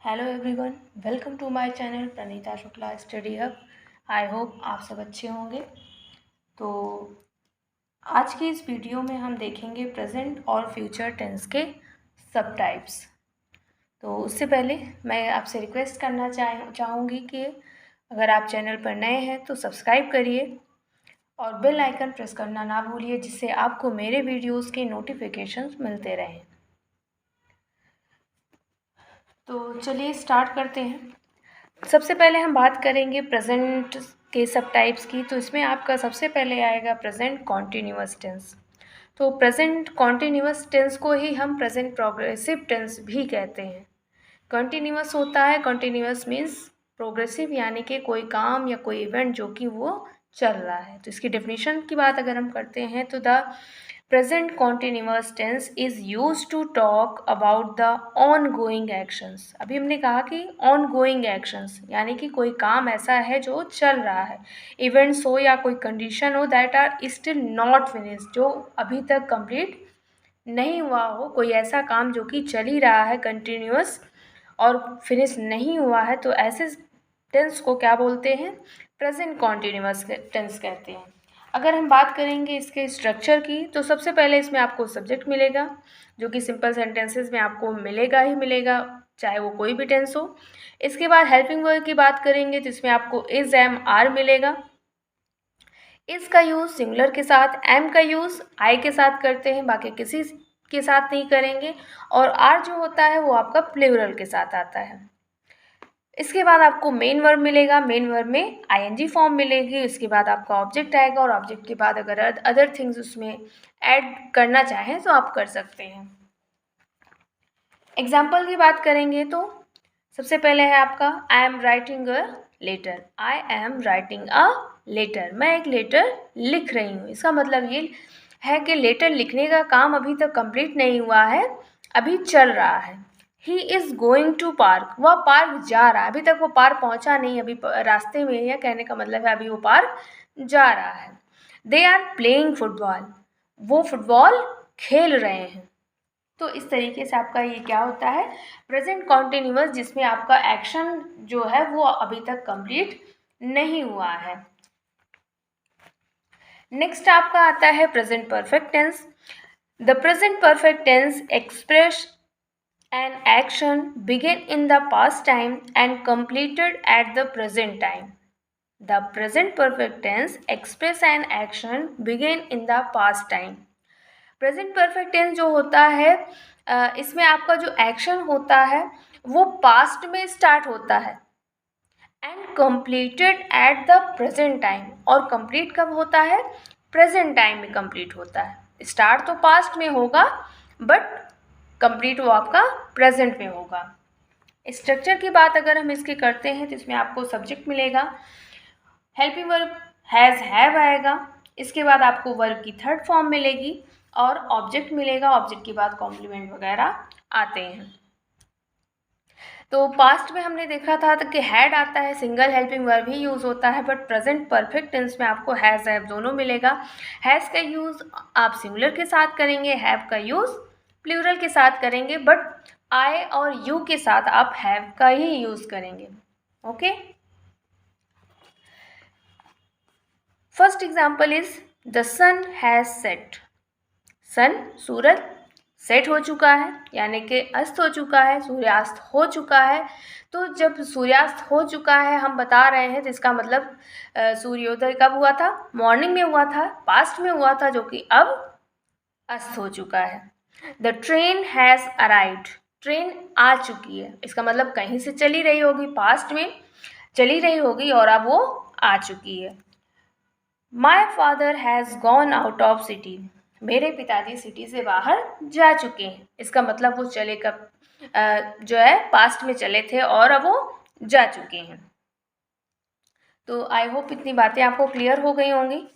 Hello everyone, welcome to my channel Pranita Shukla study hub. I hope आप सब अच्छे होंगे। तो आज की इस वीडियो में हम देखेंगे प्रेजेंट और फ्यूचर टेंस के सब टाइप्स। तो उससे पहले मैं आपसे रिक्वेस्ट करना चाहूँगी कि अगर आप चैनल पर नए हैं तो सब्सक्राइब करिए और बेल आइकन प्रेस करना ना भूलिए, जिससे आपको मेरे वीडियोज़ के नोटिफिकेशंस मिलते रहें। तो चलिए स्टार्ट करते हैं। सबसे पहले हम बात करेंगे प्रेजेंट के सब टाइप्स की। तो इसमें आपका सबसे पहले आएगा प्रेजेंट कॉन्टिन्यूअस टेंस। तो प्रेजेंट कॉन्टिन्यूअस टेंस को ही हम प्रेजेंट प्रोग्रेसिव टेंस भी कहते हैं। कॉन्टिन्यूअस होता है, कॉन्टिन्यूअस मीन्स प्रोग्रेसिव, यानी कि कोई काम या कोई इवेंट जो कि वो चल रहा है। तो इसकी डेफिनेशन की बात अगर हम करते हैं तो the present continuous tense is use to talk about the on going actions. अभी हमने कहा कि ऑन गोइंग एक्शंस यानी कि कोई काम ऐसा है जो चल रहा है, इवेंट्स हो या कोई कंडीशन हो that are still not finished, जो अभी तक कंप्लीट नहीं हुआ हो। कोई ऐसा काम जो कि चल ही रहा है कंटिन्यूअस और फिनिश नहीं हुआ है, तो ऐसे टेंस को क्या बोलते हैं? प्रेजेंट कॉन्टिन्यूअस टेंस कहते हैं। अगर हम बात करेंगे इसके स्ट्रक्चर की, तो सबसे पहले इसमें आपको सब्जेक्ट मिलेगा, जो कि सिंपल सेंटेंसेस में आपको मिलेगा ही मिलेगा, चाहे वो कोई भी टेंस हो। इसके बाद हेल्पिंग वर्ब की बात करेंगे तो इसमें आपको इज, एम, आर मिलेगा। इस का यूज़ सिंगुलर के साथ, एम का यूज़ आई के साथ करते हैं, बाकी किसी के साथ नहीं करेंगे। और आर जो होता है वो आपका प्लूरल के साथ आता है। इसके बाद आपको मेन वर्ब मिलेगा, मेन वर्ब में आईएनजी फॉर्म मिलेगी। इसके बाद आपका ऑब्जेक्ट आएगा और ऑब्जेक्ट के बाद अगर अदर थिंग्स उसमें ऐड करना चाहें तो आप कर सकते हैं। एग्जाम्पल की बात करेंगे तो सबसे पहले है आपका I am writing a letter. I am writing a letter, मैं एक लेटर लिख रही हूँ। इसका मतलब ये है कि लेटर लिखने का काम अभी तक कंप्लीट नहीं हुआ है, अभी चल रहा है। He is going to park, वह पार्क जा रहा है, अभी तक वो पार्क पहुँचा नहीं, अभी रास्ते में है। कहने का मतलब है अभी वो पार्क जा रहा है। दे आर प्लेइंग फुटबॉल, वो फुटबॉल खेल रहे हैं। तो इस तरीके से आपका ये क्या होता है? प्रेजेंट कॉन्टिन्यूअस, जिसमें आपका एक्शन जो है वो अभी तक कंप्लीट नहीं हुआ है। नेक्स्ट आपका आता है present perfect tense. The present perfect tense express an action began in the past time and completed at the present time. The present perfect tense express an action began in the past time. Present perfect tense जो होता है, इसमें आपका जो action होता है वो past में स्टार्ट होता है and completed at the present time, और कंप्लीट कब होता है? प्रेजेंट टाइम में कंप्लीट होता है। स्टार्ट तो पास्ट में होगा बट कंप्लीट वो आपका प्रेजेंट में होगा। स्ट्रक्चर की बात अगर हम इसकी करते हैं तो इसमें आपको सब्जेक्ट मिलेगा, हेल्पिंग वर्ब हैज़, हैव आएगा। इसके बाद आपको वर्ब की थर्ड फॉर्म मिलेगी और ऑब्जेक्ट मिलेगा। ऑब्जेक्ट के बाद कॉम्प्लीमेंट वगैरह आते हैं। तो पास्ट में हमने देखा था कि हैड आता है, सिंगल हेल्पिंग वर्ब ही यूज़ होता है, बट प्रेजेंट परफेक्ट टेंस में आपको हैज़, हैव दोनों मिलेगा। हैज़ का यूज़ आप सिंगुलर के साथ करेंगे, हैव का यूज़ प्लूरल के साथ करेंगे, बट आई और यू के साथ आप हैव का ही यूज़ करेंगे। Okay, first example is the sun has set. Sun, सूरज, सेट हो चुका है यानी कि अस्त हो चुका है, सूर्यास्त हो चुका है। तो जब सूर्यास्त हो चुका है हम बता रहे हैं तो इसका मतलब सूर्योदय कब हुआ था? मॉर्निंग में हुआ था, पास्ट में हुआ था, जो कि अब अस्त हो चुका है। The train has arrived, train आ चुकी है। इसका मतलब कहीं से चली रही होगी, पास्ट में चली रही होगी और अब वो आ चुकी है। My father has gone out of city, मेरे पिताजी सिटी से बाहर जा चुके हैं। इसका मतलब वो चले कब, जो है पास्ट में चले थे और अब वो जा चुके हैं। तो आई होप इतनी बातें आपको क्लियर हो गई होंगी।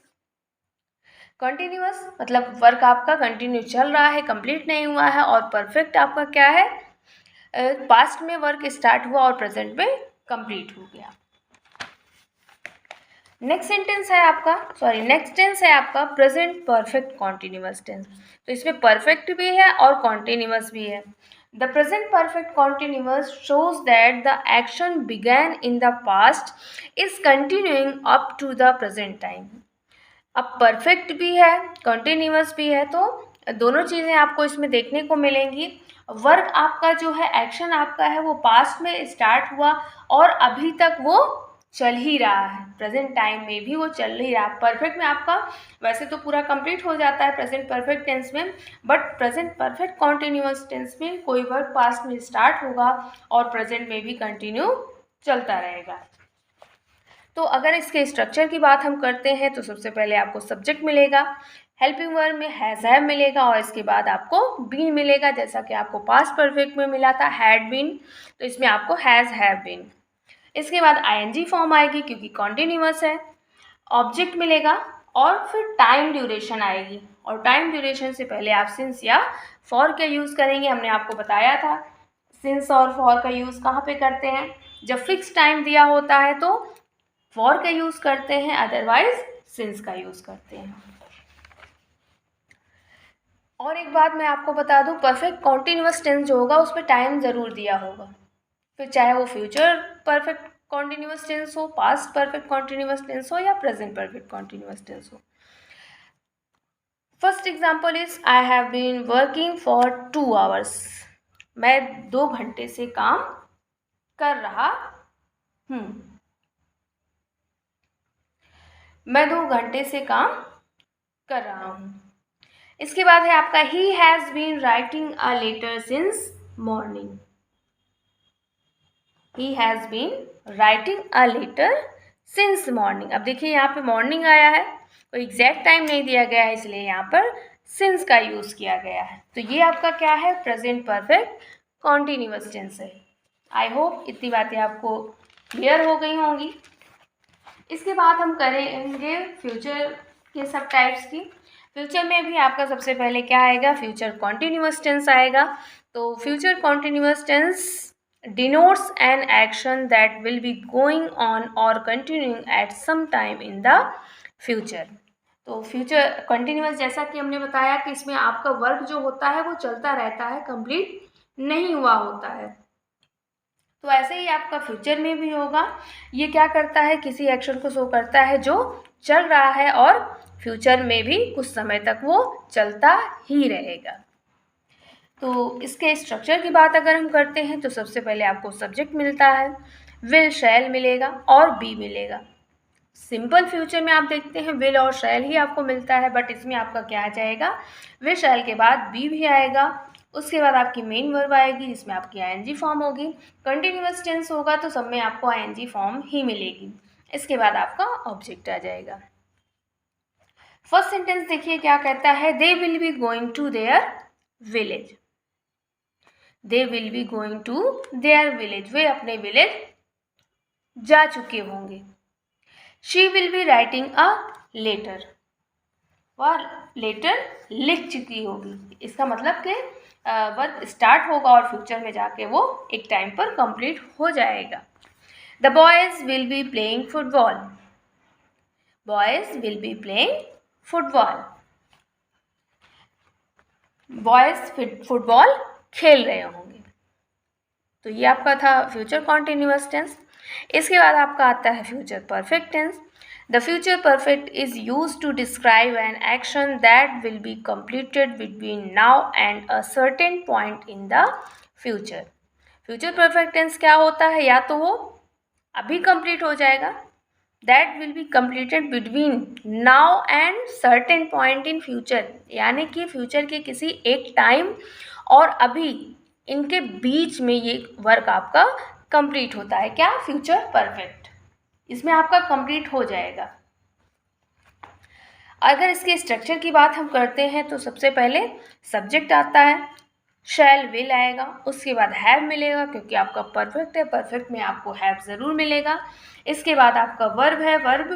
कंटिन्यूअस मतलब वर्क आपका कंटिन्यू चल रहा है, कंप्लीट नहीं हुआ है। और परफेक्ट आपका क्या है? पास्ट में वर्क स्टार्ट हुआ और प्रेजेंट में कंप्लीट हो गया। नेक्स्ट टेंस है आपका प्रेजेंट परफेक्ट कॉन्टिन्यूअस टेंस। तो इसमें परफेक्ट भी है और कॉन्टिन्यूअस भी है। The present perfect continuous shows that the action began in the past is continuing up to the present time. अब परफेक्ट भी है, कंटिन्यूअस भी है, तो दोनों चीज़ें आपको इसमें देखने को मिलेंगी। वर्क आपका जो है, एक्शन आपका है, वो पास्ट में स्टार्ट हुआ और अभी तक वो चल ही रहा है, प्रेजेंट टाइम में भी वो चल ही रहा है। परफेक्ट में आपका वैसे तो पूरा कंप्लीट हो जाता है प्रेजेंट परफेक्ट टेंस में, but present perfect continuous tense में कोई वर्क पास्ट में स्टार्ट होगा और प्रेजेंट में भी कंटिन्यू चलता रहेगा। तो अगर इसके स्ट्रक्चर की बात हम करते हैं तो सबसे पहले आपको सब्जेक्ट मिलेगा, हेल्पिंग वर्ब में हैज़ हैव मिलेगा और इसके बाद आपको बीन मिलेगा, जैसा कि आपको पास्ट परफेक्ट में मिला था हैड बीन, तो इसमें आपको हैज़ हैव बीन। इसके बाद आईएनजी फॉर्म आएगी क्योंकि कॉन्टिन्यूअस है, ऑब्जेक्ट मिलेगा और फिर टाइम ड्यूरेशन आएगी, और टाइम ड्यूरेशन से पहले आप सिंस या फॉर का यूज़ करेंगे। हमने आपको बताया था सिंस और फॉर का यूज़ कहाँ पे करते हैं, जब फिक्स टाइम दिया होता है तो फॉर का यूज़ करते हैं, अदरवाइज सिंस का यूज़ करते हैं। और एक बात मैं आपको बता दूं, परफेक्ट कॉन्टिन्यूअस टेंस जो होगा उसमें टाइम ज़रूर दिया होगा, फिर चाहे वो फ्यूचर परफेक्ट कॉन्टिन्यूअस टेंस हो, पास्ट परफेक्ट कॉन्टिन्यूअस टेंस हो या प्रेजेंट परफेक्ट कॉन्टिन्यूअस टेंस हो। First example is I have been working for 2 hours। मैं 2 घंटे से काम कर रहा हूँ। मैं 2 घंटे से काम कर रहा हूँ। इसके बाद है आपका he has been writing a letter since morning. He has been writing a letter since morning. अब देखिए यहाँ पे मॉर्निंग आया है, कोई एग्जैक्ट टाइम नहीं दिया गया है, इसलिए यहाँ पर सिंस का यूज़ किया गया है। तो ये आपका क्या है, प्रेजेंट परफेक्ट कॉन्टिन्यूअस टेंस है। आई होप इतनी बातें आपको क्लियर हो गई होंगी। इसके बाद हम करेंगे फ्यूचर के सब टाइप्स की। फ्यूचर में भी आपका सबसे पहले क्या आएगा, फ्यूचर कॉन्टिन्यूअस टेंस आएगा। तो future continuous tense denotes an action that will be going on or continuing at some time in the future। तो फ्यूचर कंटिन्यूअस जैसा कि हमने बताया कि इसमें आपका वर्क जो होता है वो चलता रहता है, कंप्लीट नहीं हुआ होता है। तो ऐसे ही आपका फ्यूचर में भी होगा। ये क्या करता है, किसी एक्शन को शो करता है जो चल रहा है और फ्यूचर में भी कुछ समय तक वो चलता ही रहेगा। तो इसके स्ट्रक्चर की बात अगर हम करते हैं तो सबसे पहले आपको सब्जेक्ट मिलता है, विल शैल मिलेगा और बी मिलेगा। सिंपल फ्यूचर में आप देखते हैं विल और शैल ही आपको मिलता है, बट इसमें आपका क्या आ जाएगा, विल शैल के बाद बी भी आएगा, उसके बाद आपकी मेन वर्ब आएगी जिसमें आपकी आईएनजी फॉर्म होगी। कंटिन्यूअस टेंस होगा तो सब में आपको आईएनजी फॉर्म ही मिलेगी। इसके बाद आपका ऑब्जेक्ट आ जाएगा। फर्स्ट सेंटेंस देखिए क्या कहता है, they will be going to their village. They will be going to their village, वे अपने विलेज जा चुके होंगे। She will be writing a letter, वह लेटर लिख चुकी होगी। इसका मतलब कि वर्क स्टार्ट होगा और फ्यूचर में जाके वो एक टाइम पर कंप्लीट हो जाएगा। The boys will be playing football. Boys will be playing football, boys football खेल रहे होंगे। तो ये आपका था फ्यूचर कॉन्टिन्यूअस टेंस। इसके बाद आपका आता है future perfect tense. The future perfect is used to describe an action that will be completed between now and a certain point in the future. Future perfect tense क्या होता है, या तो वो अभी कंप्लीट हो जाएगा, that will be completed between now and certain point in future, यानी कि फ्यूचर के किसी एक टाइम और अभी इनके बीच में ये वर्क आपका कंप्लीट होता है। क्या, फ्यूचर परफेक्ट, इसमें आपका कंप्लीट हो जाएगा। अगर इसके स्ट्रक्चर की बात हम करते हैं तो सबसे पहले सब्जेक्ट आता है, शैल विल आएगा, उसके बाद हैव मिलेगा क्योंकि आपका परफेक्ट है, परफेक्ट में आपको हैव ज़रूर मिलेगा। इसके बाद आपका वर्ब है, वर्ब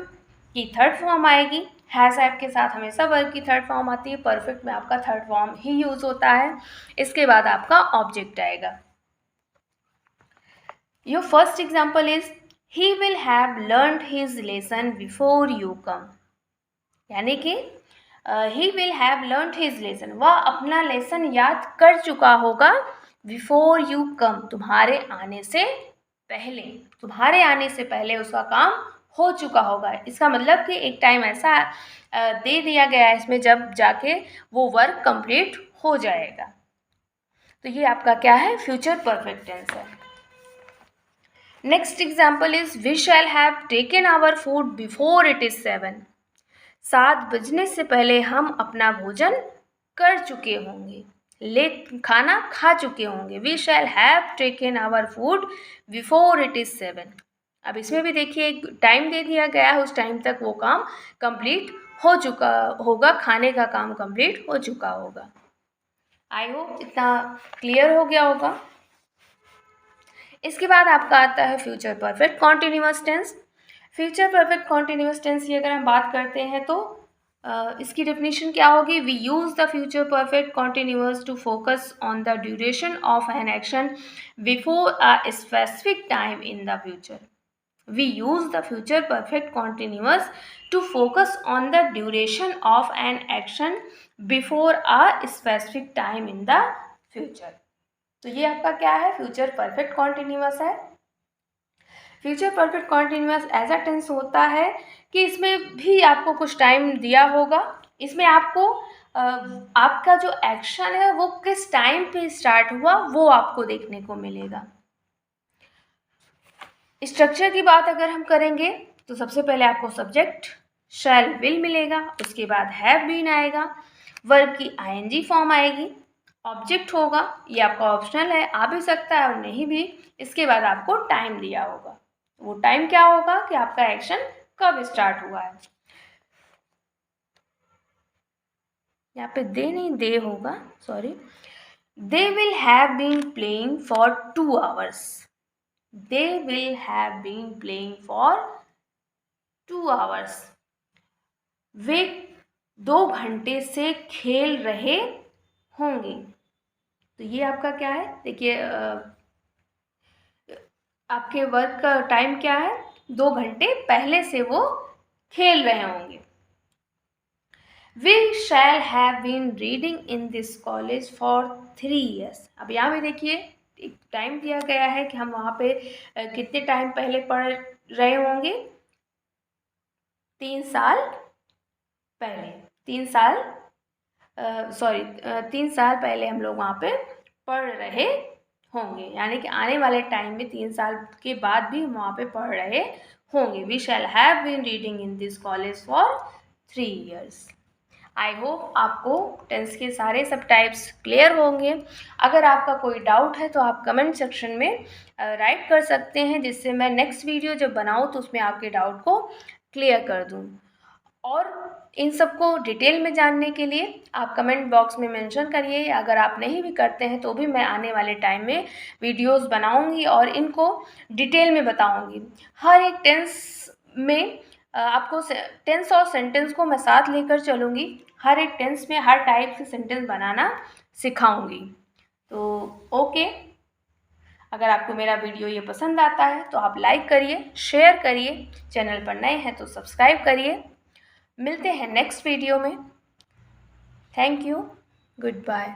की थर्ड फॉर्म आएगी, हैज़ हैव के साथ हमेशा वर्ब की थर्ड फॉर्म आती है, परफेक्ट में आपका थर्ड फॉर्म ही यूज़ होता है। इसके बाद आपका ऑब्जेक्ट आएगा। Your first example is he will have learned his lesson before you come, यानी कि he will have learned his lesson, वह अपना लेसन याद कर चुका होगा बिफोर यू कम, तुम्हारे आने से पहले, तुम्हारे आने से पहले उसका काम हो चुका होगा। इसका मतलब कि एक टाइम ऐसा दे दिया गया है इसमें जब जाके वो वर्क कंप्लीट हो जाएगा। तो ये आपका क्या है, फ्यूचर परफेक्ट टेंस है। Next example is we shall have taken our food before it is 7। 7 बजने से पहले हम अपना भोजन कर चुके होंगे, खाना खा चुके होंगे। We shall have taken our food before it is 7। अब इसमें भी देखिए एक टाइम दे दिया गया है, उस टाइम तक वो काम कंप्लीट हो चुका होगा, खाने का काम कंप्लीट हो चुका होगा। आई होप इतना क्लियर हो गया होगा। इसके बाद आपका आता है future perfect continuous tense. Future perfect continuous tense की अगर हम बात करते हैं तो इसकी डेफिनेशन क्या होगी, we use the future perfect continuous to focus on the duration of an action before a specific time in the future. We use the future perfect continuous to focus on the duration of an action before a specific time in the future. तो ये आपका क्या है, future perfect continuous है। Future perfect continuous as a tense होता है कि इसमें भी आपको कुछ टाइम दिया होगा। इसमें आपको आपका जो एक्शन है वो किस टाइम पे स्टार्ट हुआ वो आपको देखने को मिलेगा। स्ट्रक्चर की बात अगर हम करेंगे तो सबसे पहले आपको सब्जेक्ट शैल विल मिलेगा, उसके बाद हैव बीन आएगा, वर्ब की आईएनजी फॉर्म आएगी, ऑब्जेक्ट होगा, ये आपका ऑप्शनल है, आ भी सकता है और नहीं भी। इसके बाद आपको टाइम दिया होगा, वो टाइम क्या होगा कि आपका एक्शन कब स्टार्ट हुआ है। यहाँ पे दे नहीं दे होगा, sorry. They will have been playing for 2 hours। They will have been playing for 2 hours। वे 2 घंटे से खेल रहे होंगे। तो ये आपका क्या है, देखिए आपके वर्क का टाइम क्या है, 2 घंटे पहले से वो खेल रहे होंगे। We shall have been reading in this college for 3 years। अब यहाँ पे देखिए एक टाइम दिया गया है कि हम वहाँ पे कितने टाइम पहले पढ़ रहे होंगे, 3 साल पहले, 3 साल पहले हम लोग वहाँ पे पढ़ रहे होंगे, यानी कि आने वाले टाइम में 3 साल के बाद भी हम वहाँ पे पढ़ रहे होंगे। We shall have been reading in this college for 3 years। I hope आपको टेंस के सारे सब टाइप्स क्लियर होंगे। अगर आपका कोई डाउट है तो आप कमेंट सेक्शन में राइट कर सकते हैं, जिससे मैं नेक्स्ट वीडियो जब बनाऊँ तो उसमें आपके डाउट को क्लियर कर दूँ। और इन सबको डिटेल में जानने के लिए आप कमेंट बॉक्स में मेंशन करिए। अगर आप नहीं भी करते हैं तो भी मैं आने वाले टाइम में वीडियोस बनाऊंगी और इनको डिटेल में बताऊंगी। हर एक टेंस में आपको टेंस और सेंटेंस को मैं साथ लेकर चलूँगी। हर एक टेंस में हर टाइप से सेंटेंस बनाना सिखाऊंगी। तो ओके, अगर आपको मेरा वीडियो ये पसंद आता है तो आप लाइक करिए, शेयर करिए, चैनल पर नए हैं तो सब्सक्राइब करिए। मिलते हैं नेक्स्ट वीडियो में। Thank you, good bye.